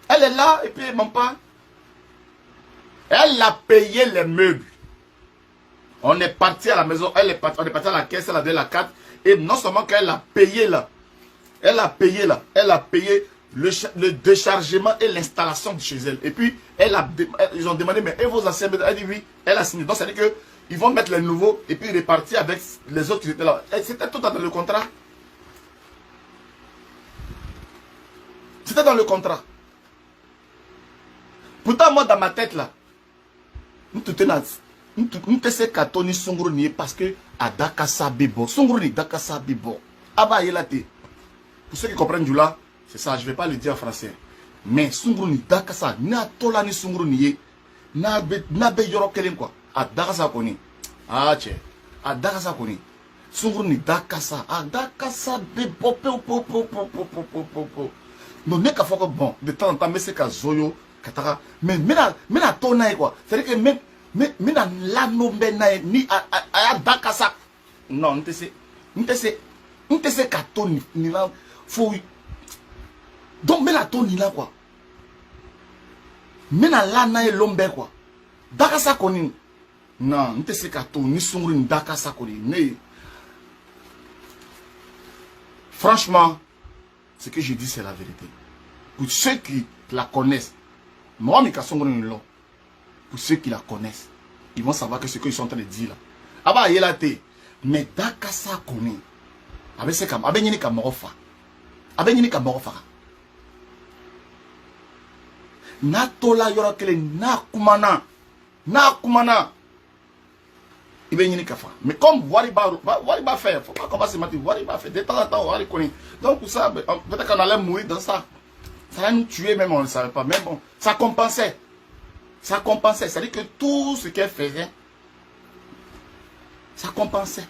Elle est là et puis elle ment pas. Elle a payé les meubles. On est parti à la maison, on est parti à la caisse, elle a donné la carte. Et non seulement qu'elle a payé là, elle a payé le déchargement et l'installation de chez elle. Et puis, ils ont demandé, mais et vos anciens, elle dit oui, elle a signé. Donc, ça veut dire qu'ils vont mettre les nouveaux et puis repartir avec les autres qui étaient là. C'était tout dans le contrat. C'était dans le contrat. Pourtant, moi, dans ma tête là, nous te sais qu'à Tony Sunguru ni parce que à Dakasa Bibo, Sunguru ni Dakasa Bibo. Aba Yelate. Pour ceux qui comprennent du là, c'est ça, je ne vais pas le dire en français. Mais Sunguru ni Dakasa, na tola ni Sunguru ni na be yoro kelen quoi. À Dakasa koni. Ah tché. À Dakasa koni. Sunguru ni Dakasa. À Dakasa Bibo. Non, n'est qu'à faire bon. De temps en temps, mais c'est qu'à Zoyo. Mais na tona quoi. C'est-à-dire que même na lano bena ni a Dakasa. Non, on te sait qu'à Tony ni là faut. Donc mais la Tony là quoi. Mais na lana et l'ombe quoi. Dakasa koni. Non, on te sait qu'à Tony Sunguru ni Dakasa koni. Mais franchement, ce que je dis c'est la vérité. Pour ceux qui la connaissent, moi, pour ceux qui la connaissent, ils vont savoir que ce qu'ils sont en train de dire là. Aba yelate, mais Dakasa koni. Avec ce kam, abe nyini kamorofa. Abe nyini kamorofa. Na tola yoro kele na kumana. Ibe nyini kafa. Mais comme Wariba fait, faut pas qu'on va se mettre Wariba fait. De temps en temps, Wari connaît. Donc pour ça, peut-être qu'on allait mourir dans ça. Ça allait nous tuer même, on ne savait pas. Mais bon, ça compensait. Ça compensait. C'est-à-dire que tout ce qu'elle faisait, ça compensait.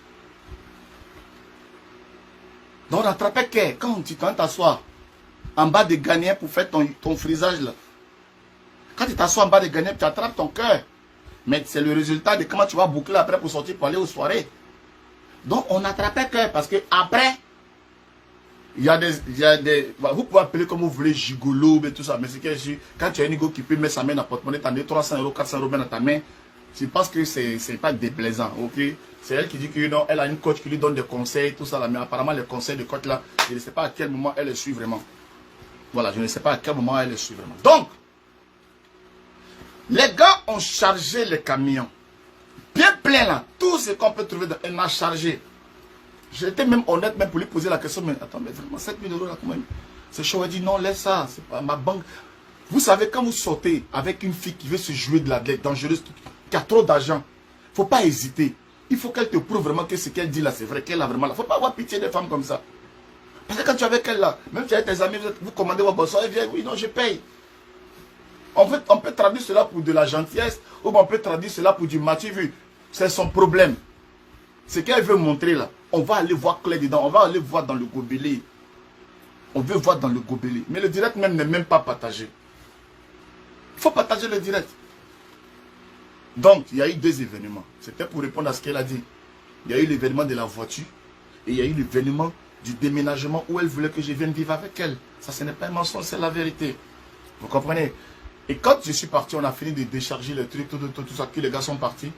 Donc, rattrapez que quand tu t'assois en bas de Ghanéen pour faire ton frisage là, quand tu t'assois en bas de Ghanéen, tu attrapes ton cœur. Mais c'est le résultat de comment tu vas boucler après pour sortir pour aller aux soirées. Donc, on attrapait cœur parce que après, il y a des. Vous pouvez appeler comme vous voulez, gigolo, et tout ça. Mais c'est que quand tu as un ego qui peut mettre sa main dans porte-monnaie, tu as 300 euros, 400 euros dans ta main, c'est parce que c'est pas déplaisant, ok? C'est elle qui dit que non, elle a une coach qui lui donne des conseils, tout ça là. Mais apparemment, les conseils de coach là, je ne sais pas à quel moment elle les suit vraiment. Voilà, je ne sais pas à quel moment elle les suit vraiment. Donc, les gars ont chargé les camions. Bien plein là. Tout ce qu'on peut trouver, elle m'a chargé. J'étais même honnête même pour lui poser la question, mais attends, mais vraiment 7 000 euros là, comment? C'est chaud, elle dit non, laisse ça, c'est pas ma banque. Vous savez, quand vous sortez avec une fille qui veut se jouer de la dangereuse, qui a trop d'argent, il ne faut pas hésiter. Il faut qu'elle te prouve vraiment que ce qu'elle dit là, c'est vrai, qu'elle a vraiment là. Il ne faut pas avoir pitié des femmes comme ça. Parce que quand tu es avec elle là, même si tu es avec tes amis, vous commandez votre boisson, elle vient, oui, non, je paye. En fait, on peut traduire cela pour de la gentillesse, ou on peut traduire cela pour du matu. C'est son problème. Ce qu'elle veut montrer là, on va aller voir clair dedans, on va aller voir dans le gobelet. On veut voir dans le gobelet. Mais le direct même n'est même pas partagé. Il faut partager le direct. Donc, il y a eu 2 événements. C'était pour répondre à ce qu'elle a dit. Il y a eu l'événement de la voiture et il y a eu l'événement du déménagement où elle voulait que je vienne vivre avec elle. Ça, ce n'est pas un mensonge, c'est la vérité. Vous comprenez? Et quand je suis parti, on a fini de décharger les trucs, tout ça, que les gars sont partis.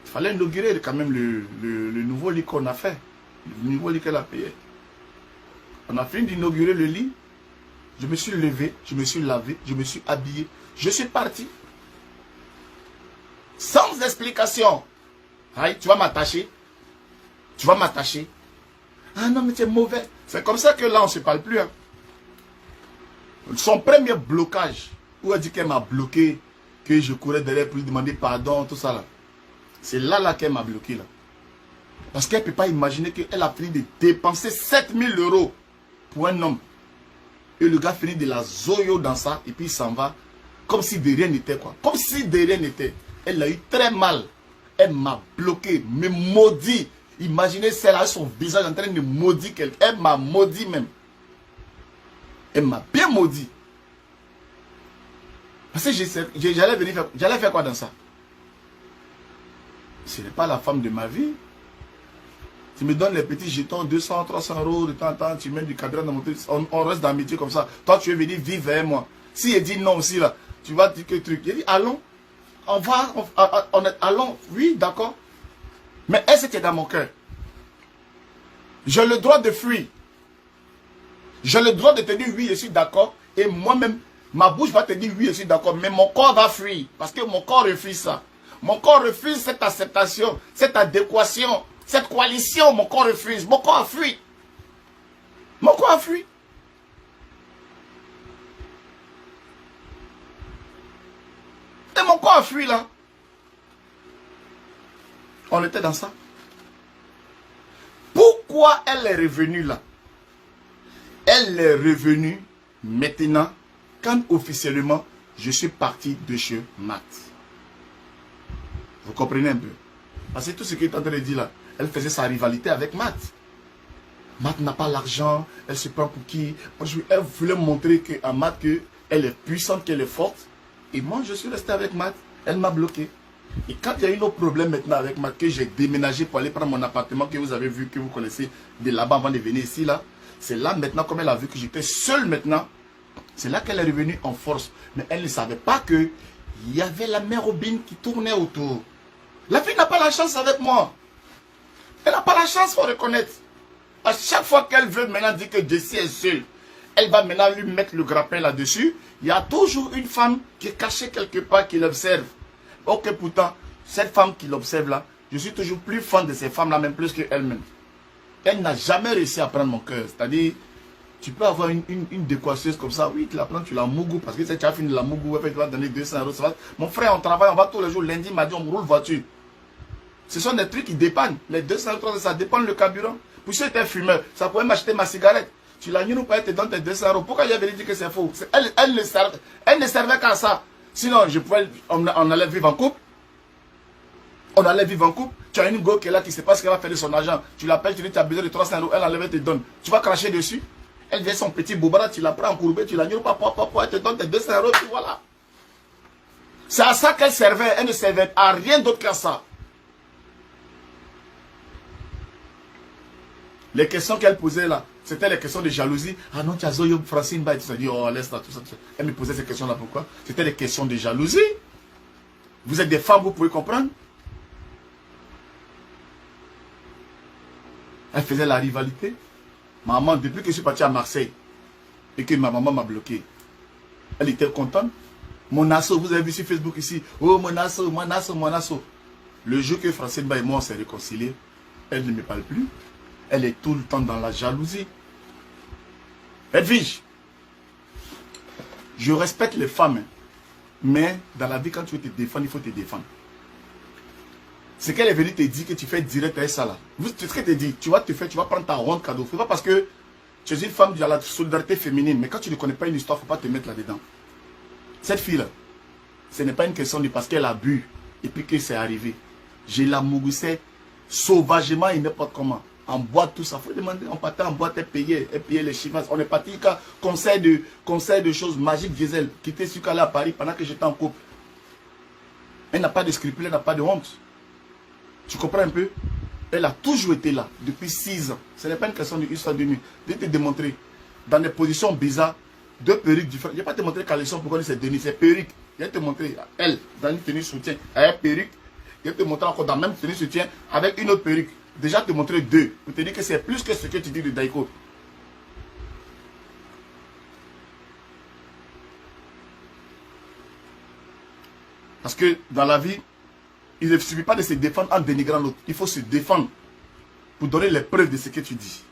Il fallait inaugurer quand même le nouveau lit qu'on a fait. Le nouveau lit qu'elle a payé. On a fini d'inaugurer le lit. Je me suis levé, je me suis lavé, je me suis habillé. Je suis parti. Sans explication. Aïe, tu vas m'attacher. Tu vas m'attacher. Ah non, mais tu es mauvais. C'est comme ça que là, on ne se parle plus. Hein. Son premier blocage, où elle dit qu'elle m'a bloqué, que je courais derrière pour lui demander pardon, tout ça là. C'est là qu'elle m'a bloqué là. Parce qu'elle ne peut pas imaginer qu'elle a fini de dépenser 7 000 euros pour un homme. Et le gars finit de la zoyo dans ça, et puis il s'en va. Comme si de rien n'était quoi. Comme si de rien n'était. Elle a eu très mal. Elle m'a bloqué, me maudit. Imaginez celle avec son visage en train de maudire quelqu'un. Elle m'a maudit même. Elle m'a bien maudit. Parce que j'allais faire quoi dans ça? Ce n'est pas la femme de ma vie. Tu me donnes les petits jetons, 200, 300 euros de temps en temps, tu mets du cadran dans mon truc, on reste dans le métier comme ça. Toi, tu es venu vivre avec moi. Si il dit non aussi, là, tu vas dire que truc. Il dit, allons, allons, oui, d'accord. Mais est-ce que tu es dans mon cœur? J'ai le droit de fuir. J'ai le droit de te dire oui, je suis d'accord. Et moi-même, ma bouche va te dire oui, je suis d'accord. Mais mon corps va fuir. Parce que mon corps refuse ça. Mon corps refuse cette acceptation, cette adéquation, cette coalition. Mon corps refuse. Mon corps a fui. Mon corps a fui. Et mon corps a fui là. On était dans ça. Pourquoi elle est revenue là? Elle est revenue maintenant quand officiellement je suis parti de chez Matt. Vous comprenez un peu? Parce que tout ce qu'il est en train de dire là, elle faisait sa rivalité avec Matt. Matt n'a pas l'argent, elle se prend pour qui? Elle voulait montrer à Matt qu'elle est puissante, qu'elle est forte. Et moi je suis resté avec Matt, elle m'a bloqué. Et quand il y a eu nos problèmes maintenant avec Matt, que j'ai déménagé pour aller prendre mon appartement que vous avez vu, que vous connaissez de là-bas avant de venir ici là, c'est là maintenant, comme elle a vu que j'étais seul maintenant, c'est là qu'elle est revenue en force. Mais elle ne savait pas qu'il y avait la mère Robin qui tournait autour. La fille n'a pas la chance avec moi. Elle n'a pas la chance, il faut reconnaître. À chaque fois qu'elle veut maintenant dire que Jessie est seule, elle va maintenant lui mettre le grappin là-dessus. Il y a toujours une femme qui est cachée quelque part, qui l'observe. Ok, pourtant, cette femme qui l'observe là, je suis toujours plus fan de ces femmes-là, même plus qu'elle-même. Elle n'a jamais réussi à prendre mon cœur. C'est-à-dire, tu peux avoir une décoisseuse comme ça, oui, tu la prends, tu la mougou, parce que si tu as fini de la mougou, tu vas donner 200 euros. Mon frère, on travaille, on va tous les jours, lundi, mardi, on roule voiture. Ce sont des trucs qui dépannent. Les 200 euros, ça dépend le carburant. Pour ceux qui étaient fumeurs, ça pourrait m'acheter ma cigarette. Tu la ou pas, elle te donne tes 200 euros. Pourquoi il avait dit que c'est faux? Elle ne servait qu'à ça. Sinon, on allait vivre en couple. On allait vivre en couple. Tu as une go qui est là qui ne sait pas ce qu'elle va faire de son argent. Tu l'appelles, tu dis tu as besoin de 300 euros, elle enlève et te donne. Tu vas cracher dessus. Elle vient son petit boubara, tu la prends en courbé, tu la nies, elle te donne tes 200 euros, puis voilà. C'est à ça qu'elle servait. Elle ne servait à rien d'autre qu'à ça. Les questions qu'elle posait là, c'était les questions de jalousie. Ah non, tu as Zoyo, Francine, bah, tu te dis, oh, laisse là, tout ça. Elle me posait ces questions-là, pourquoi? C'était des questions de jalousie. Vous êtes des femmes, vous pouvez comprendre. Elle faisait la rivalité. Maman, depuis que je suis parti à Marseille et que ma maman m'a bloqué, elle était contente. Mon asso, vous avez vu sur Facebook ici, oh mon asso, mon asso, mon asso. Le jour que Francine Ba et moi on s'est réconciliés, elle ne me parle plus. Elle est tout le temps dans la jalousie. Edwige, je respecte les femmes, mais dans la vie, quand tu veux te défendre, il faut te défendre. C'est qu'elle est venue te dire que tu fais direct avec ça là. Ce qu'elle te dit, tu vas prendre ta ronde cadeau. C'est pas parce que tu es une femme de la solidarité féminine, mais quand tu ne connais pas une histoire, il ne faut pas te mettre là-dedans. Cette fille-là, ce n'est pas une question de parce qu'elle a bu et puis que c'est arrivé. Je la mougussais sauvagement et n'importe comment. En boîte, tout ça. Il faut demander, on partait en boîte, elle payait les chiffres. On est parti qu'à conseil de choses magiques, Gisèle, qui était sur qu'elle à Paris pendant que j'étais en couple. Elle n'a pas de scrupule, elle n'a pas de honte. Tu comprends un peu? Elle a toujours été là, depuis 6 ans. Ce n'est pas une question d'une histoire de nuit. Je vais te démontrer, dans des positions bizarres, 2 perruques différentes. Je ne vais pas te montrer qu'elle sont pourquoi c'est Denis, c'est perruque. Je vais te montrer, elle, dans une tenue soutien, elle est perruque. Je vais te montrer encore dans la même tenue soutien, avec une autre perruque. Déjà te montrer 2, pour te dire que c'est plus que ce que tu dis de Daiko. Parce que dans la vie, il ne suffit pas de se défendre en dénigrant l'autre. Il faut se défendre pour donner les preuves de ce que tu dis.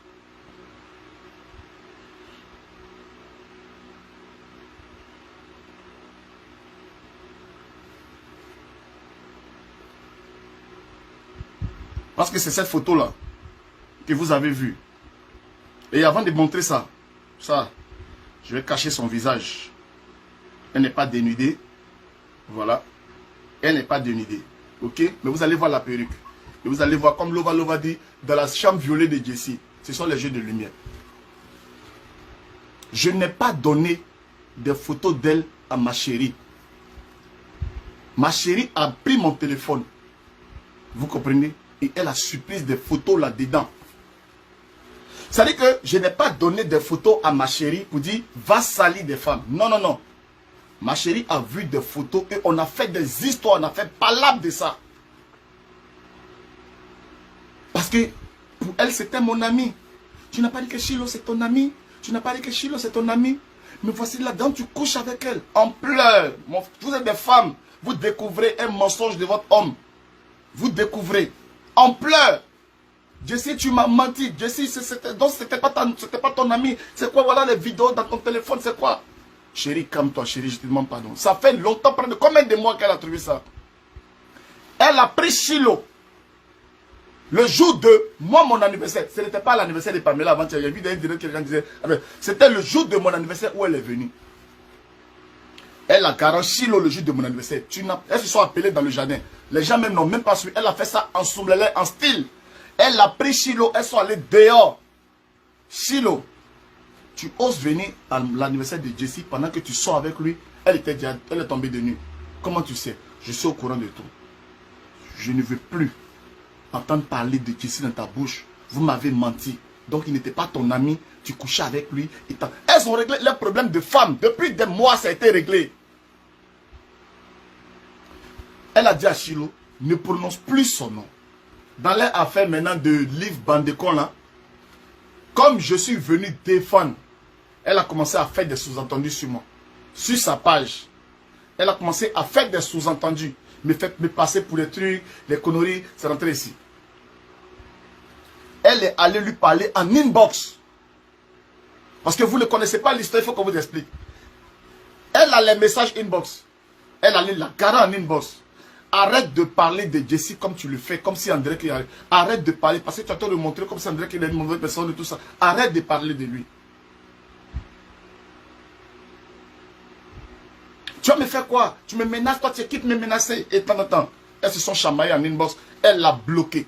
Parce que c'est cette photo-là que vous avez vue. Et avant de montrer ça, je vais cacher son visage. Elle n'est pas dénudée. Voilà. Elle n'est pas dénudée. Ok? Mais vous allez voir la perruque. Et vous allez voir, comme Lova dit, dans la chambre violée de Jessie. Ce sont les jeux de lumière. Je n'ai pas donné de photos d'elle à ma chérie. Ma chérie a pris mon téléphone. Vous comprenez? Et elle a supprimé des photos là-dedans. Ça veut dire que je n'ai pas donné des photos à ma chérie pour dire, va salir des femmes. Non, non, non. Ma chérie a vu des photos et on a fait des histoires, on a fait palabre de ça. Parce que pour elle, c'était mon ami. Tu n'as pas dit que Chilo, c'est ton ami. Tu n'as pas dit que Chilo, c'est ton ami. Mais voici là-dedans, tu couches avec elle. En pleurs. Vous êtes des femmes. Vous découvrez un mensonge de votre homme. Vous découvrez. En pleurs. Jessie, tu m'as menti. Jessie, donc c'était pas ton ami. C'est quoi, voilà les vidéos dans ton téléphone, c'est quoi? Chérie, calme-toi, chérie, je te demande pardon. Ça fait longtemps, près de combien de mois qu'elle a trouvé ça? Elle a pris Chilo. Le jour de mon anniversaire, ce n'était pas l'anniversaire de Pamela avant-hier. J'ai vu des vidéos que quelqu'un disait, c'était le jour de mon anniversaire où elle est venue. Elle a garé Chilo le jour de mon anniversaire. Elles se sont appelées dans le jardin. Les gens même n'ont même pas su. Elle a fait ça en soumlélé, en style. Elle a pris Chilo, elles sont allées dehors. Chilo, tu oses venir à l'anniversaire de Jessie pendant que tu sors avec lui. Elle est tombée de nuit. Comment tu sais? Je suis au courant de tout. Je ne veux plus entendre parler de Jessie dans ta bouche. Vous m'avez menti. Donc il n'était pas ton ami. Tu couchais avec lui. Elles ont réglé leurs problèmes de femmes. Depuis des mois, ça a été réglé. Elle a dit à Chilo, ne prononce plus son nom. Dans les affaires maintenant de livre Bandecon là, comme je suis venu défendre, elle a commencé à faire des sous-entendus sur moi. Sur sa page. Elle a commencé à faire des sous-entendus. Me passer pour les trucs, les conneries, c'est rentré ici. Elle est allée lui parler en inbox. Parce que vous ne connaissez pas l'histoire, il faut qu'on vous explique. Elle a les messages inbox. Elle allait la garer en inbox. Arrête de parler de Jessie comme tu le fais, comme si André qui arrive. Arrête de parler, parce que tu as tort de montrer comme si André qui est une mauvaise personne et tout ça. Arrête de parler de lui. Tu vas me faire quoi? Tu me menaces, toi tu quittes me menacer. Et tant de temps, elles se sont chamaillées en inbox. Elle l'a bloqué.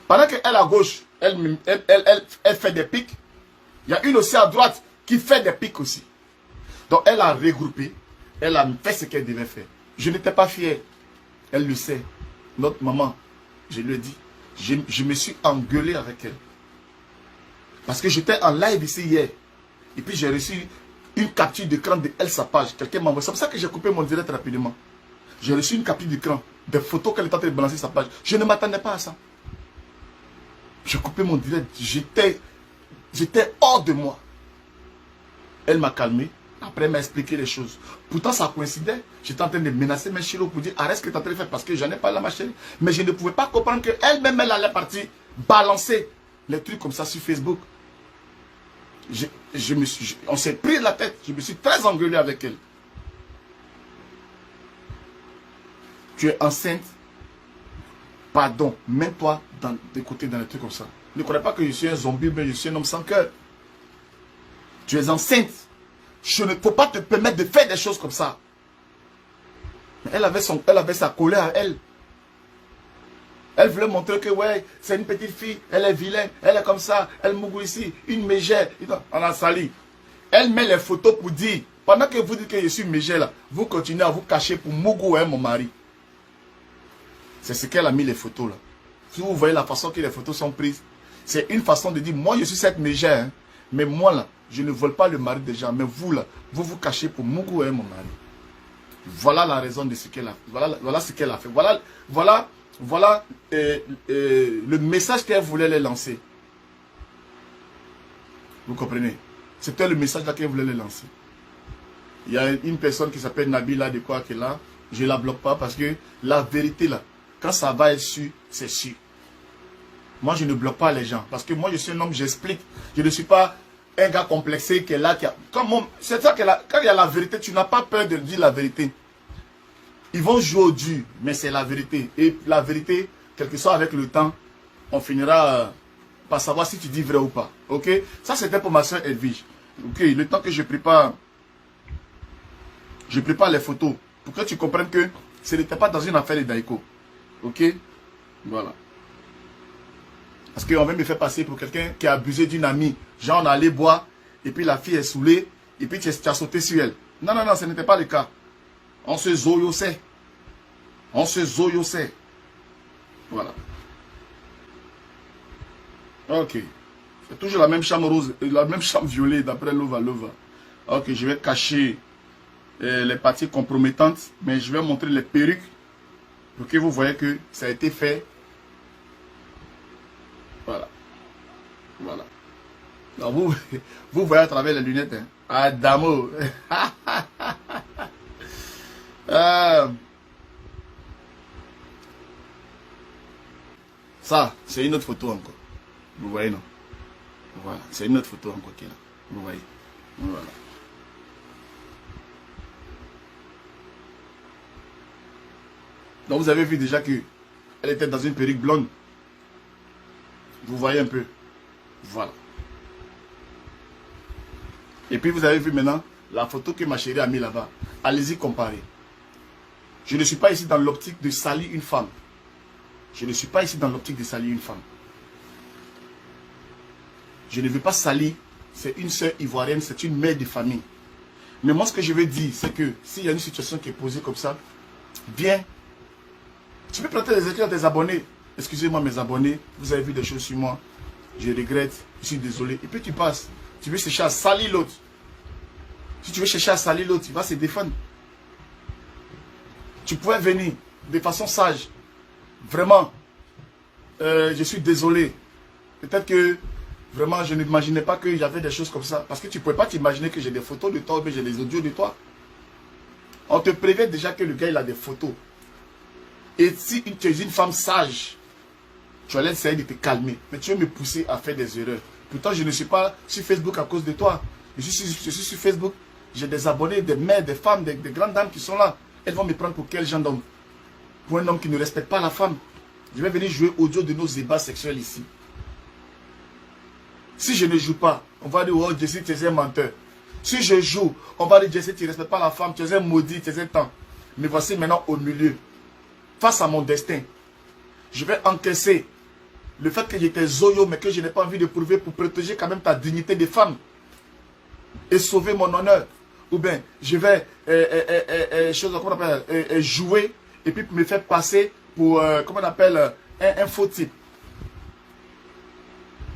Pendant qu'elle à gauche, elle fait des pics. Il y a une aussi à droite qui fait des pics aussi. Donc elle a regroupé. Elle a fait ce qu'elle devait faire. Je n'étais pas fier. Elle le sait. Notre maman, je lui ai dit. Je me suis engueulé avec elle. Parce que j'étais en live ici hier. Et puis j'ai reçu une capture d'écran de elle, sa page. Quelqu'un m'a envoyé. C'est pour ça que j'ai coupé mon direct rapidement. J'ai reçu une capture d'écran. Des photos qu'elle était en train de balancer sa page. Je ne m'attendais pas à ça. J'ai coupé mon direct. J'étais hors de moi. Elle m'a calmé. Après, elle m'a expliqué les choses. Pourtant, ça coïncidait. J'étais en train de menacer mes Chilo pour dire arrête ce que tu es en train de faire parce que j'en ai pas la ma chérie. Mais je ne pouvais pas comprendre qu'elle-même, elle allait partir balancer les trucs comme ça sur Facebook. On s'est pris la tête. Je me suis très engueulé avec elle. Tu es enceinte. Pardon. Mets-toi de côté dans les trucs comme ça. Ne crois pas que je suis un zombie, mais je suis un homme sans cœur. Tu es enceinte. Je ne peux pas te permettre de faire des choses comme ça. Elle avait sa colère à elle. Elle voulait montrer que ouais, c'est une petite fille, elle est vilaine, elle est comme ça, elle mougou ici, une mégère. On a sali. Elle met les photos pour dire, pendant que vous dites que je suis mégère là, vous continuez à vous cacher pour mougou mon mari. C'est ce qu'elle a mis les photos là. Si vous voyez la façon que les photos sont prises, c'est une façon de dire, moi je suis cette mégère, hein, mais moi là, je ne vole pas le mari des gens, mais vous là, vous vous cachez pour mougou mon mari. Voilà la raison de ce qu'elle a fait. Voilà ce qu'elle a fait. Voilà le message qu'elle voulait les lancer. Vous comprenez? C'était le message là qu'elle voulait les lancer. Il y a une personne qui s'appelle Nabila de quoi qu'elle a. Je ne la bloque pas parce que la vérité là, quand ça va être sûr, c'est sûr. Moi je ne bloque pas les gens. Parce que moi je suis un homme, j'explique. Je ne suis pas un gars complexé qui est là. C'est ça que quand il y a la vérité, tu n'as pas peur de dire la vérité. Ils vont jouer au dur, mais c'est la vérité. Et la vérité, quel que soit avec le temps, on finira par savoir si tu dis vrai ou pas. Ok? Ça, c'était pour ma soeur Edwige. Ok? Le temps que je prépare les photos, pour que tu comprennes que ce n'était pas dans une affaire de Daïko. Ok? Voilà. Parce qu'on va me faire passer pour quelqu'un qui a abusé d'une amie. Genre, on allait boire, et puis la fille est saoulée, et puis tu as sauté sur elle. Non, non, non, ce n'était pas le cas. On se zoyossait. On se zoyossait. Voilà. Ok. C'est toujours la même chambre rose, la même chambre violet d'après Lova Lova. Ok, je vais cacher les parties compromettantes, mais je vais montrer les perruques pour que vous voyez que ça a été fait. Voilà. Voilà. Alors vous voyez à travers les lunettes. Hein. Adamo. Ça, c'est une autre photo encore. Vous voyez, non? Voilà, c'est une autre photo encore qui est là. Vous voyez. Voilà. Donc vous avez vu déjà que elle était dans une perruque blonde. Vous voyez un peu. Voilà. Et puis vous avez vu maintenant la photo que ma chérie a mis là-bas. Allez-y comparer. Je ne suis pas ici dans l'optique de salir une femme. Je ne suis pas ici dans l'optique de salir une femme. Je ne veux pas salir. C'est une sœur ivoirienne, c'est une mère de famille. Mais moi ce que je veux dire, c'est que s'il y a une situation qui est posée comme ça, viens. Tu peux prêter les écrits à tes abonnés. Excusez-moi mes abonnés, vous avez vu des choses sur moi. Je regrette, je suis désolé. Et puis tu passes. Tu veux chercher à salir l'autre. Si tu veux chercher à salir l'autre, il va se défendre. Tu pouvais venir de façon sage. Vraiment, je suis désolé. Peut-être que vraiment je n'imaginais pas qu'il y avait des choses comme ça. Parce que tu ne pouvais pas t'imaginer que j'ai des photos de toi ou j'ai des audios de toi. On te prévient déjà que le gars il a des photos. Et si tu es une femme sage, tu allais essayer de te calmer. Mais tu veux me pousser à faire des erreurs. Pourtant, je ne suis pas sur Facebook à cause de toi. Je suis sur Facebook. J'ai des abonnés, des mères, des femmes, des grandes dames qui sont là. Elles vont me prendre pour quel genre d'homme? Pour un homme qui ne respecte pas la femme. Je vais venir jouer audio de nos débats sexuels ici. Si je ne joue pas, on va dire, oh Jesse, tu es un menteur. Si je joue, on va dire, Jesse, tu ne respectes pas la femme, tu es un maudit, tu es un temps. Mais voici maintenant au milieu. Face à mon destin, je vais encaisser le fait que j'étais zoyo, mais que je n'ai pas envie de prouver pour protéger quand même ta dignité de femme et sauver mon honneur. Ou bien, je vais jouer et puis me faire passer pour, comment on appelle, un faux type.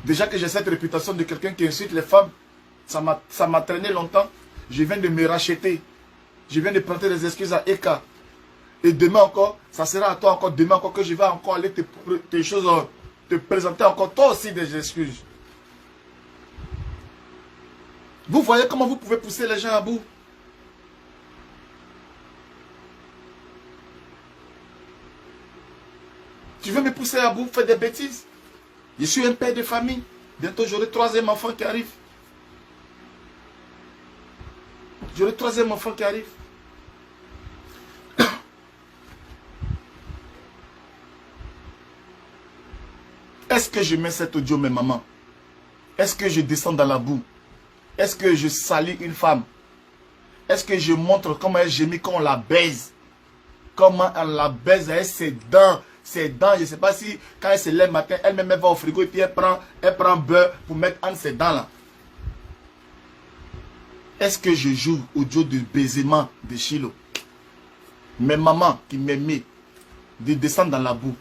Déjà que j'ai cette réputation de quelqu'un qui insulte les femmes, ça m'a traîné longtemps. Je viens de me racheter. Je viens de prendre des excuses à Eka. Et demain encore, ça sera à toi encore, demain encore, que je vais encore aller te présenter encore toi aussi des excuses. Vous voyez comment vous pouvez pousser les gens à bout? Tu veux me pousser à bout, faire des bêtises? Je suis un père de famille. Bientôt j'aurai 3e enfant qui arrive. J'aurai 3e enfant qui arrive. Est-ce que je mets cet audio, mes mamans? Est-ce que je descends dans la boue? Est-ce que je salis une femme? Est-ce que je montre comment elle gémit quand on la baise? Comment elle la baise avec ses dents? Ses dents, je ne sais pas si quand elle se lève le matin, elle-même va au frigo et puis elle prend beurre pour mettre entre ses dents là. Est-ce que je joue audio de baisement de Chilo? Mes mamans qui m'aimaient de descendre dans la boue.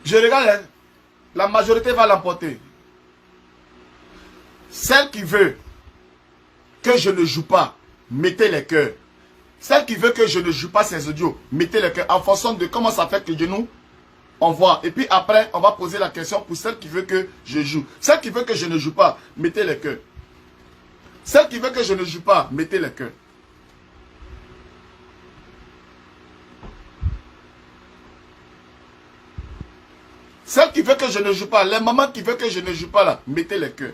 Je regarde, la majorité va l'emporter. Celle qui veut que je ne joue pas, mettez les cœurs. Celle qui veut que je ne joue pas ces audios, mettez les cœurs. En fonction de comment ça fait que de nous, on voit. Et puis après, on va poser la question pour celle qui veut que je joue. Celle qui veut que je ne joue pas, mettez les cœurs. Celle qui veut que je ne joue pas, mettez les cœurs. Celle qui veut que je ne joue pas, les mamans qui veulent que je ne joue pas là, mettez les cœurs.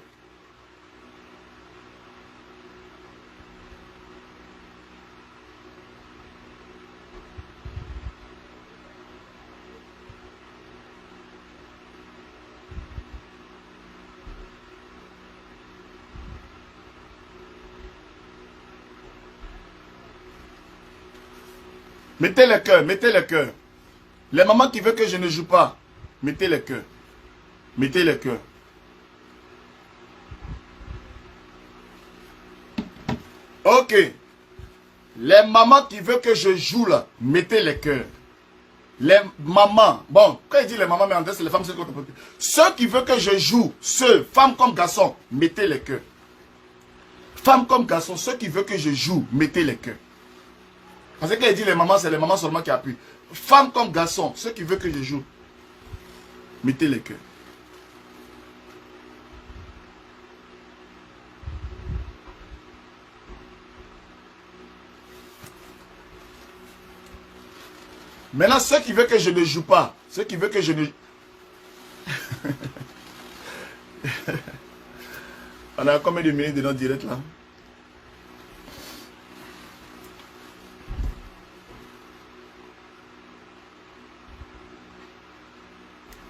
Mettez les cœurs, mettez les cœurs. Les mamans qui veulent que je ne joue pas, Mettez les cœurs. Mettez les cœurs. Ok. Les mamans qui veulent que je joue là, mettez les cœurs. Les mamans, bon, quand il dit les mamans, mais en fait, c'est les femmes, c'est contre. Ceux qui veulent que je joue, ceux, femmes comme garçons, mettez les cœurs. Femmes comme garçons, ceux qui veulent que je joue, mettez les cœurs. Parce que quand il dit les mamans, c'est les mamans seulement qui appuient. Femmes comme garçons, ceux qui veulent que je joue, mettez les cœurs. Maintenant, ceux qui veulent que je ne joue pas, ceux qui veulent que je ne... On a combien de minutes de notre direct là?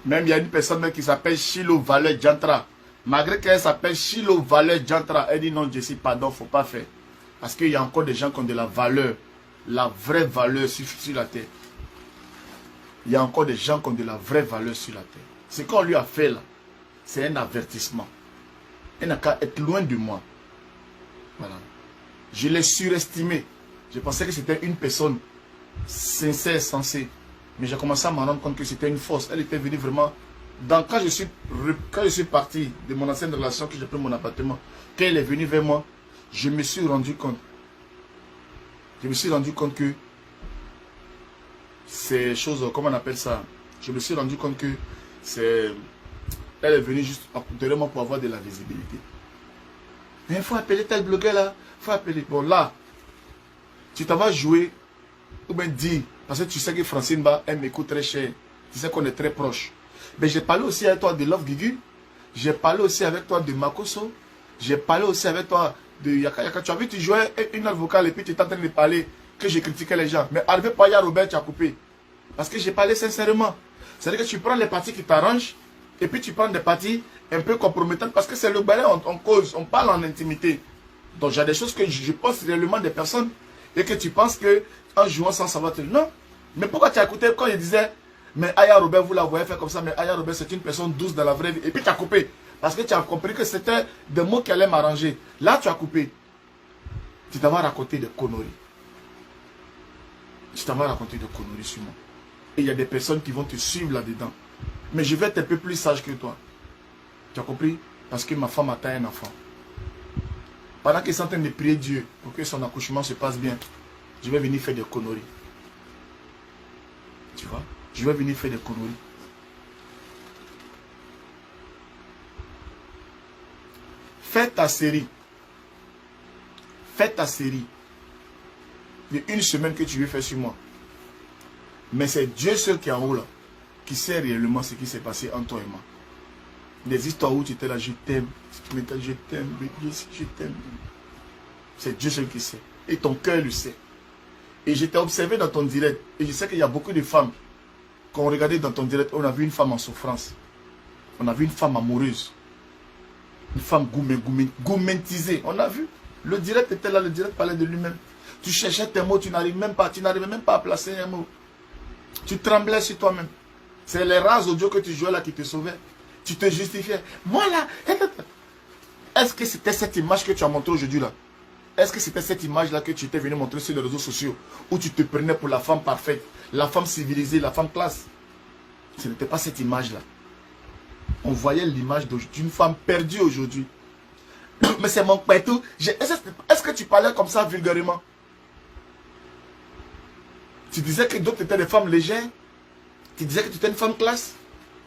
Même il y a une personne même qui s'appelle Chilo Valeur Jantra. Malgré qu'elle s'appelle Chilo Valeur Jantra, elle dit non, Jessie, pardon, faut pas faire. Parce qu'il y a encore des gens qui ont de la valeur, la vraie valeur sur la terre. Il y a encore des gens qui ont de la vraie valeur sur la terre. Ce qu'on lui a fait là, c'est un avertissement. Elle n'a qu'à être loin de moi. Voilà. Je l'ai surestimé. Je pensais que c'était une personne sincère, sensée. Mais j'ai commencé à me rendre compte que c'était une fausse. Elle était venue vraiment... Quand je suis parti de mon ancienne relation, que j'ai pris mon appartement, quand elle est venue vers moi, je me suis rendu compte. Je me suis rendu compte que ces choses, comment on appelle ça? Je me suis rendu compte que c'est... Elle est venue juste derrière moi pour avoir de la visibilité. Mais il faut appeler tel blogueur là. Il faut appeler. Bon là, tu t'en vas jouer ou bien dire, parce que tu sais que Francine Ba, elle m'écoute très cher. Tu sais qu'on est très proches. Mais j'ai parlé aussi avec toi de Love Guigui. J'ai parlé aussi avec toi de Makoso. J'ai parlé aussi avec toi de Yaka Yaka. Tu as vu, tu jouais une note vocale et puis tu es en train de parler que j'ai critiqué les gens. Mais arrivé par Yaya Robert, tu as coupé. Parce que j'ai parlé sincèrement. C'est-à-dire que tu prends les parties qui t'arrangent et puis tu prends des parties un peu compromettantes parce que c'est le balai, on cause, on parle en intimité. Donc j'ai des choses que je pense réellement des personnes et que tu penses que en jouant sans savoir te... Non. Mais pourquoi tu as écouté quand il disait mais Yaya Robert, vous la voyez faire comme ça, mais Yaya Robert c'est une personne douce dans la vraie vie. Et puis tu as coupé. Parce que tu as compris que c'était des mots qui allaient m'arranger. Là tu as coupé. Tu t'en vas raconter des conneries. Tu t'en vas raconter des conneries sur moi. Et il y a des personnes qui vont te suivre là-dedans. Mais je vais être un peu plus sage que toi. Tu as compris? Parce que ma femme a taillé un enfant. Pendant qu'elle est en train de prier Dieu pour que son accouchement se passe bien, je vais venir faire des conneries. Tu vois? Je vais venir faire des conneries. Fais ta série. Fais ta série. Il y a une semaine que tu veux faire sur moi. Mais c'est Dieu seul qui est en haut là, qui sait réellement ce qui s'est passé entre toi et moi. Des histoires où tu étais là, je t'aime, je t'aime, je t'aime. C'est Dieu seul qui sait. Et ton cœur le sait. Et je t'ai observé dans ton direct. Et je sais qu'il y a beaucoup de femmes qui ont regardé dans ton direct. On a vu une femme en souffrance. On a vu une femme amoureuse. Une femme gourmandisée. On a vu. Le direct était là, le direct parlait de lui-même. Tu cherchais tes mots, tu n'arrivais même pas à placer un mot. Tu tremblais sur toi-même. C'est les rares audios que tu jouais là qui te sauvaient. Tu te justifiais. Moi là. Est-ce que c'était cette image que tu as montrée aujourd'hui là? Est-ce que c'était cette image là que tu étais venu montrer sur les réseaux sociaux? Où tu te prenais pour la femme parfaite, la femme civilisée, la femme classe? Ce n'était pas cette image là. On voyait l'image d'une femme perdue aujourd'hui. Mais c'est mon pétou. Est-ce que tu parlais comme ça vulgairement? Tu disais que d'autres étaient des femmes légères. Tu disais que tu étais une femme classe.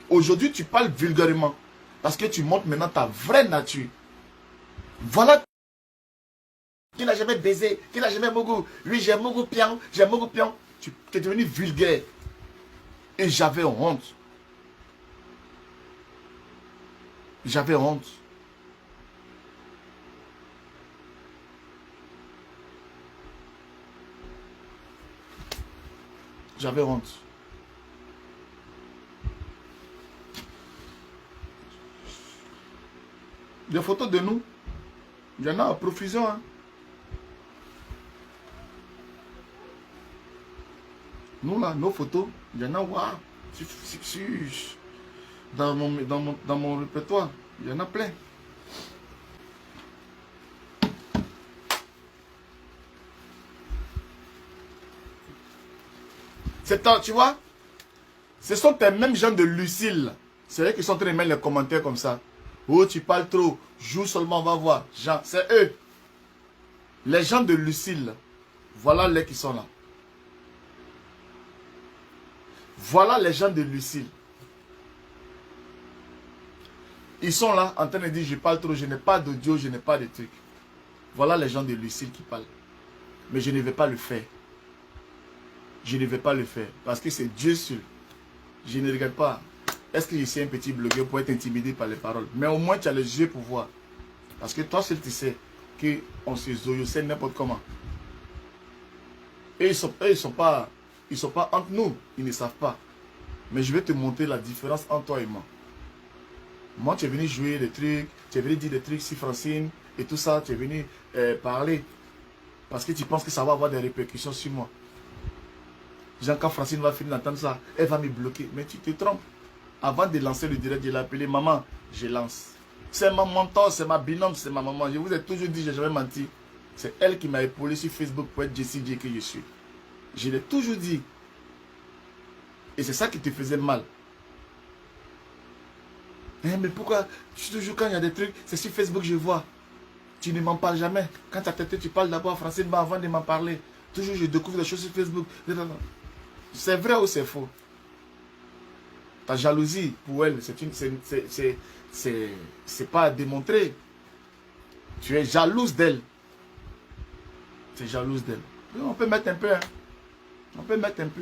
Aujourd'hui, tu parles vulgairement. Parce que tu montres maintenant ta vraie nature. Voilà. Qui n'a jamais baisé. Qui n'a jamais mougou. Lui, j'ai mougou pion. J'ai mougou pion. Tu es devenu vulgaire. Et j'avais honte. J'avais honte. J'avais honte. Des photos de nous, il y en a à profusion. Hein. Nous là, nos photos, il y en a, waouh. dans mon répertoire. Il y en a plein. Tu vois, ce sont tes mêmes gens de Lucille. C'est eux qui sont en train de mettre les commentaires comme ça. Oh, tu parles trop. Joue seulement, on va voir. C'est eux. Les gens de Lucille. Voilà les qui sont là. Voilà les gens de Lucille. Ils sont là en train de dire je parle trop, je n'ai pas d'audio, je n'ai pas de trucs. Voilà les gens de Lucille qui parlent. Mais je ne vais pas le faire. Je ne vais pas le faire. Parce que c'est Dieu seul. Je ne regarde pas. Est-ce que je suis un petit blogueur pour être intimidé par les paroles? Mais au moins tu as les yeux pour voir. Parce que toi seul tu sais qu'on se zoyo, c'est n'importe comment. Et ils sont pas entre nous. Ils ne savent pas. Mais je vais te montrer la différence entre toi et moi. Moi, tu es venu jouer des trucs, tu es venu dire des trucs sur Francine et tout ça, tu es venu parler. Parce que tu penses que ça va avoir des répercussions sur moi. Genre, quand Francine va finir d'entendre ça, elle va me bloquer. Mais tu te trompes. Avant de lancer le direct, je l'ai appelé maman, je lance. C'est ma mentor, c'est ma binôme, c'est ma maman. Je vous ai toujours dit, je n'ai jamais menti. C'est elle qui m'a épaulé sur Facebook pour être Jessie J que je suis. Je l'ai toujours dit. Et c'est ça qui te faisait mal. Mais pourquoi toujours quand il y a des trucs, c'est sur Facebook je vois. Tu ne m'en parles jamais. Quand tu as tête, tu parles d'abord français avant de m'en parler. Toujours je découvre des choses sur Facebook. C'est vrai ou c'est faux? Ta jalousie pour elle, c'est pas à démontrer. Tu es jalouse d'elle. Tu es jalouse d'elle. On peut mettre un peu. Hein. On peut mettre un peu.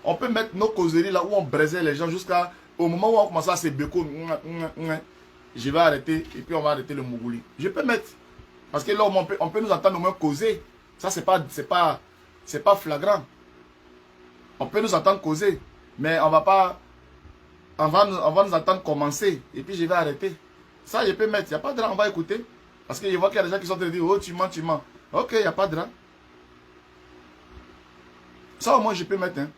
On peut mettre nos causeries là où on braisait les gens jusqu'à... Au moment où on commence à se béco, je vais arrêter et puis on va arrêter le Mougouli. Je peux mettre. Parce que là, on peut nous entendre au moins causer. Ça, c'est pas flagrant. On peut nous entendre causer. Mais on va pas... On va nous entendre commencer. Et puis je vais arrêter. Ça, je peux mettre. Il n'y a pas de drame, on va écouter. Parce que je vois qu'il y a des gens qui sont en train de dire, oh, tu mens, tu mens. Ok, il n'y a pas de drame. Ça, au moins, je peux mettre. Hein.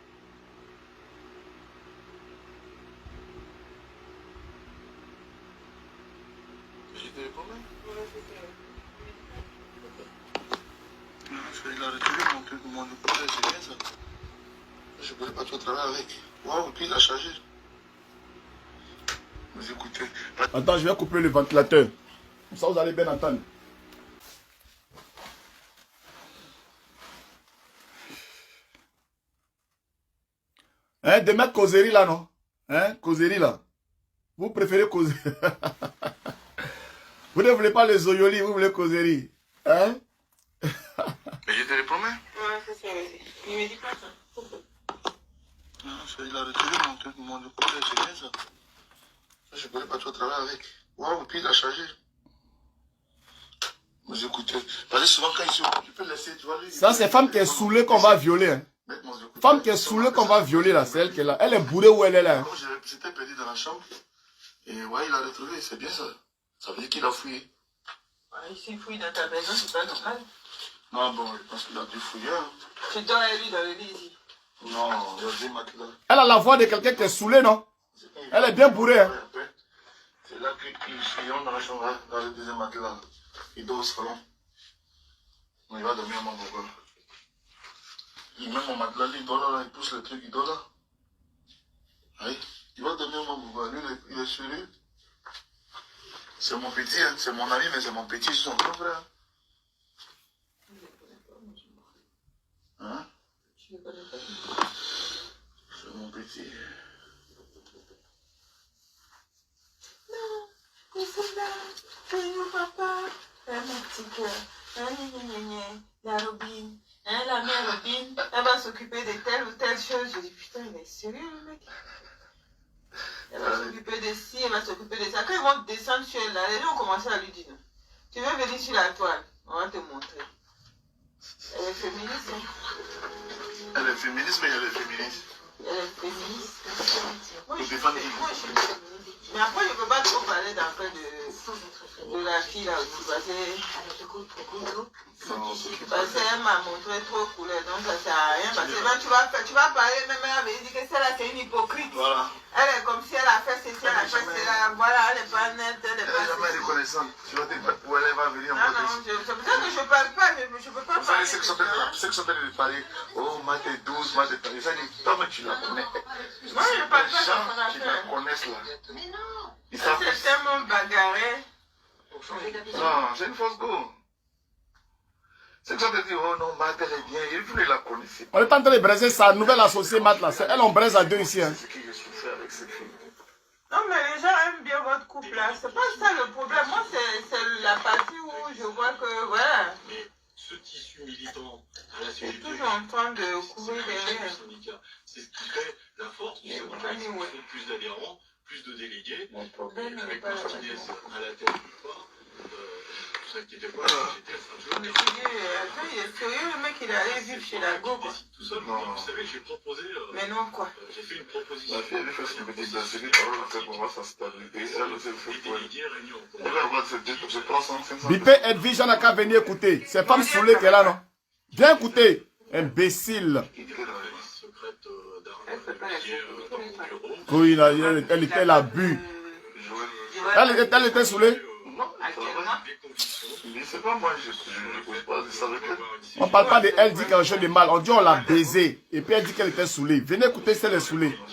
Il a retiré mon écouteur, c'est bien ça. Je ne pourrais pas tout travailler avec. Waouh, puis il a chargé. Vous écoutez. Attends, je vais couper le ventilateur. Comme ça, vous allez bien entendre. Hein, de mettre causerie là, non? Hein, causerie là. Vous préférez causerie. Vous ne voulez pas les zoyoli, vous voulez causerie. Hein? Mais je te le promets. Ouais, c'est ça, vas-y. Il me dit pas ça. Il a retiré mon écouteur, c'est bien ça. Je ne pourrais pas tout travailler avec. Waouh, puis il a chargé. Vous écoutez. Parce que souvent quand tu peux laisser, tu vois lui. Ça, c'est femme qui est saoulée qu'on va violer. Hein. Femme qui est saoulée qu'on va violer là, c'est elle qui est là. Elle est bourrée où elle est là. Hein. J'étais perdu dans la chambre. Et ouais, il a retrouvé, c'est bien ça. Ça veut dire qu'il a fouillé. Ouais, il s'est fouillé dans ta maison, c'est pas normal. Non, bon, je pense qu'il a dû fouiller. Hein. Tu dors avec lui dans le lit ici. Non, il a des matelas. Elle a la voix de quelqu'un qui est saoulé, non? Elle est bien bourrée. Hein. C'est là qu'il rentre dans la chambre, hein, dans le deuxième matelas. Il dort au salon. Il va dormir à mon bourgogne. Il met mon matelas, il dort là, il pousse le truc, il dort là. Oui, il va dormir à mon bourgogne. Lui, il est sur lui. C'est mon petit, hein. C'est mon ami, mais c'est mon petit, c'est son grand frère. Hein? Je ne connais pas. C'est mon petit. Non, il est là. C'est mon papa. Mon petit cœur. La Robine. Hein, la mère Robine. Elle va s'occuper de telle ou telle chose. Je dis, putain, il est sérieux, le mec. Elle va s'occuper de ci, elle va s'occuper de ça. Quand ils vont descendre sur elle, là, les gens ont commencé à lui dire, tu veux venir sur la toile? On va te montrer. Elle est féministe. Hein? Elle est féministe, mais elle est féministe. Elle est féministe. Moi, je suis défendre féministe. Mais après, je ne peux pas trop parler d'après de la fille là aussi. Parce qu'elle m'a montré trop couleur, donc ça ne sert à rien. Parce que même tu vas parler, même elle avait dit que celle-là c'est une hypocrite. Voilà. Elle est comme si elle a fait ceci, elle a fait cela. Voilà, elle n'est pas nette, elle n'est Elle pas. n'est jamais reconnaissante. Tu vas te battre pour elle, elle va venir en Non, proteste. non, c'est pour ça que je ne parle pas, je ne peux pas Vous savez, parler. ceux qui sont en train de parler, oh, ma t'es douce, ma t'es douce. Ça dit, toi, mais tu la connais. Moi, je ne parle pas de Les gens son qui la affaire. connaissent là. Mais non. Ils savent. C'est tellement bagarré. Non, c'est une fausse go. C'est que ça te dit, oh non, Matt, elle est bien. Il voulait la connaître. On est en train de braiser sa nouvelle associée, Matt, là. Elle, on braise à deux ici. Hein. C'est ce que je suis fait avec cette fille. Non, mais les gens aiment bien votre couple là. C'est pas ça le problème. Moi, c'est la partie où je vois que, voilà, Mais ce tissu militant à la je suis CGT, toujours en train de couvrir le derrière. syndicat, c'est ce qui fait la force du syndicat. Ouais. Il faut plus d'adhérents, plus de délégués. Mon problème n'est Avec pas la Martinez partie. à la tête du corps, vous inquiétez pas, j'étais à Je Saint-Jean. me suis dit, attends, il est sérieux, le mec, il est allé vivre chez la go. Quoi. Tout seul, Non. vous savez, j'ai proposé, Mais non, quoi. j'ai fait une proposition. La fille, elle fait ce petit danser, par exemple, c'est pour voir sa stabilité. Elle le fait Les pour elle. délégués réunion. Elle va avoir ce 300, 500. Bipé, Edwige, j'en ai qu'à venir écouter. C'est femme saoulée qu'elle a, non? Viens écouter. Imbécile. La liste secrète Elle fait pas d'Arnaud la qui est dans mon bureau. Oui, elle a bu. Elle était saoulée. Non, Actuellement. Des convictions. mais c'est pas moi, je ne cause pas de ça avec elle. On ne parle pas de elle dit quelque chose de mal. On dit on l'a baisé. Et puis elle dit qu'elle était saoulée. Venez écouter si elle est saoulée. Même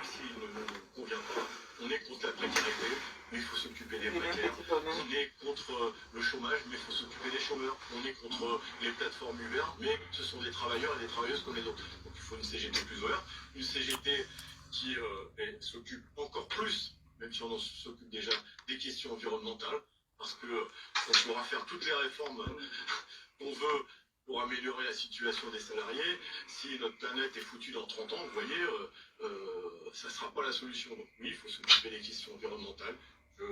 s'il ne nous convient pas, on est contre la précarité, mais il faut s'occuper des précaires. On est contre le chômage, mais il faut s'occuper des chômeurs. On est contre les plateformes Uber, mais ce sont des travailleurs et des travailleuses comme les autres. Donc il faut une CGT plus ouverte, une CGT qui s'occupe encore plus, même si on s'occupe déjà des questions environnementales, parce qu'on pourra faire toutes les réformes qu'on veut pour améliorer la situation des salariés. Si notre planète est foutue dans 30 ans, vous voyez, ça ne sera pas la solution. Donc oui, il faut s'occuper des questions environnementales. Je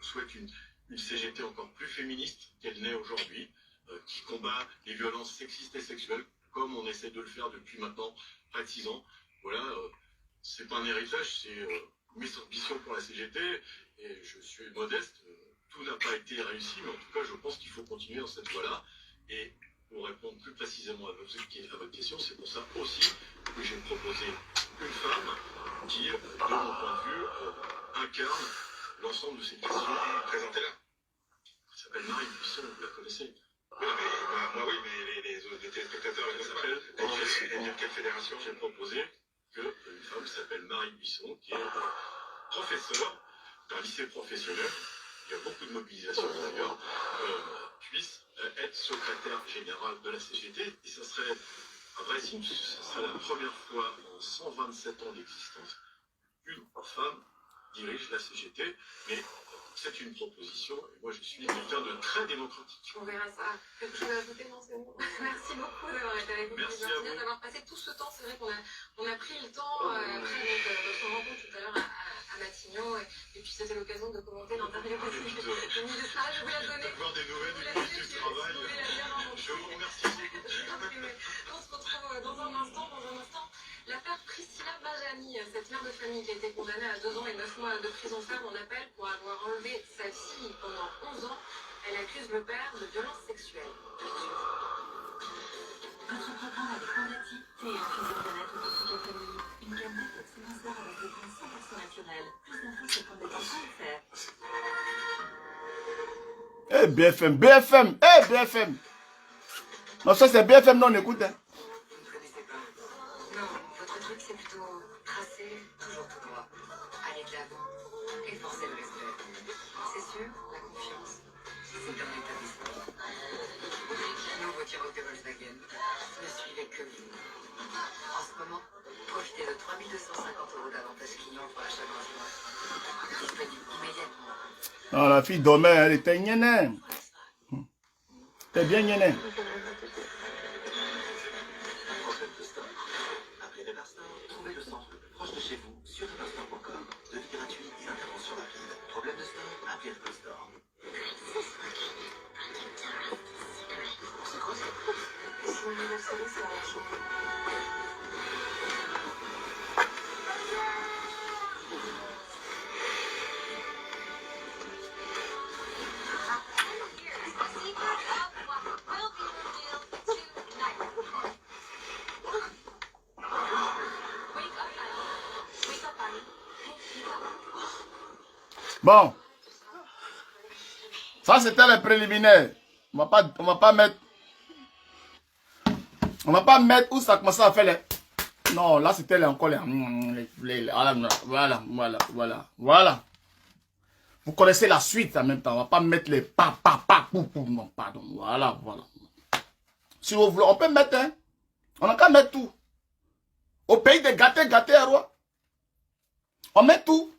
souhaite une CGT encore plus féministe qu'elle n'est aujourd'hui, qui combat les violences sexistes et sexuelles, comme on essaie de le faire depuis maintenant près de 6 ans. Voilà, c'est pas un héritage, c'est mes ambitions pour la CGT, et je suis modeste. Tout n'a pas été réussi, mais en tout cas, je pense qu'il faut continuer dans cette voie-là. Et pour répondre plus précisément à votre question, c'est pour ça aussi que j'ai proposé une femme qui, de mon point de vue, incarne l'ensemble de ces questions. Présentez-la. Elle s'appelle Marie Buisson, vous la connaissez. Moi oui, mais les téléspectateurs, elle s'appelle. Elle vient de quelle fédération? J'ai proposé qu'une femme qui s'appelle Marie Buisson, qui est professeure d'un lycée professionnel, il y a beaucoup de mobilisation d'ailleurs, puisse être secrétaire général de la CGT. Et ça serait un vrai signe, ce serait la première fois en 127 ans d'existence qu'une femme dirige la CGT. Mais c'est une proposition, et moi je suis quelqu'un de très démocratique. On verra ça. Quelque chose à ajouter? Non, c'est bon. Merci beaucoup d'avoir été avec nous. Merci à vous. D'avoir passé tout ce temps. C'est vrai qu'on a pris le temps après notre rencontre tout à l'heure à Matignon. Et puis c'était l'occasion de commenter l'interview aussi de Mille Stars. Je vous la donne. D'avoir des nouvelles du ministre du Travail. Je vous remercie. On se retrouve dans un instant. L'affaire Priscilla Bajani, cette mère de famille qui a été condamnée à 2 ans et 9 mois de prison ferme en appel pour avoir enlevé sa fille pendant 11 ans. Elle accuse le père de violences sexuelles. Votre programme avec Condati, thé et infusion bien-être pour toute la famille. Une gamme détox minceur avec des grains 100% naturels. Plus d'infos sur condati.fr. Eh BFM, BFM, eh BFM. Non, ça c'est BFM, non, on écoute. Hein. Non, votre truc c'est plutôt tracer, toujours tout droit, aller de l'avant et forcer le respect. C'est sûr, la confiance, c'est un établissement. Nos voitures de Volkswagen ne suivaient que vous. En ce moment, profitez de 3 250 € d'avantage client pour l'achat d'un mois. Disponible immédiatement. Non, la fille dormait, elle était gnénée. T'es bien gnénée. Après Everstar, trouvez le centre le plus proche de chez vous sur everstar.com. Devis gratuit et intervention rapide. Problème de store, appelez Everstar. C'est quoi ça? Si on est la série, ça va changer. Bon. Ça, c'était le préliminaire. On va pas mettre... On va pas mettre où ça commençait à faire les... Non, là, c'était encore les... Voilà. Vous connaissez la suite en même temps. On va pas mettre les non, pardon. Voilà. Si vous voulez, on peut mettre, hein. On n'a qu'à mettre tout. Au pays des gâtés, roi. On met tout.